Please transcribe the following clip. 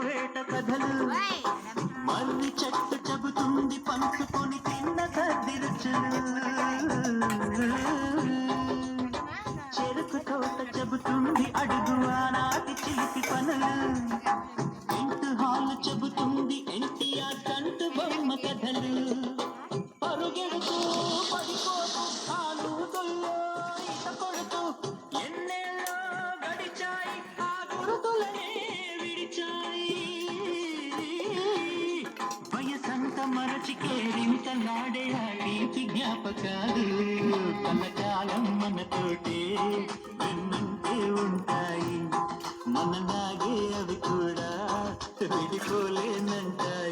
వేట కథలు మర్రి చెట్టు చెబుతుంది పంచుకొని తిన్న కద్ది రుచులు చెరుకు తోట చెబుతుంది అడుగు ఆనాటి చిలిపి పనులు ఇంటి హాలు చెబుతుంది ఎన్టీఆర్ కంటు బొమ్మ కథలు పరుగెడుతూ పడిపోతూ తాను దొల్లో ఈత కొడుతూ ఎన్నేళ్ళో గడిచాయి ఆ గురుతులనే విడిచాయి వయసంత మరచి కేరింత నాడే ఆడి జ్ఞాపకాలు కలకాలం మనతోటే ఎన్నంటే ఉంటాయి మనలాగే అవి కూడా విడిపోలేనంటాయి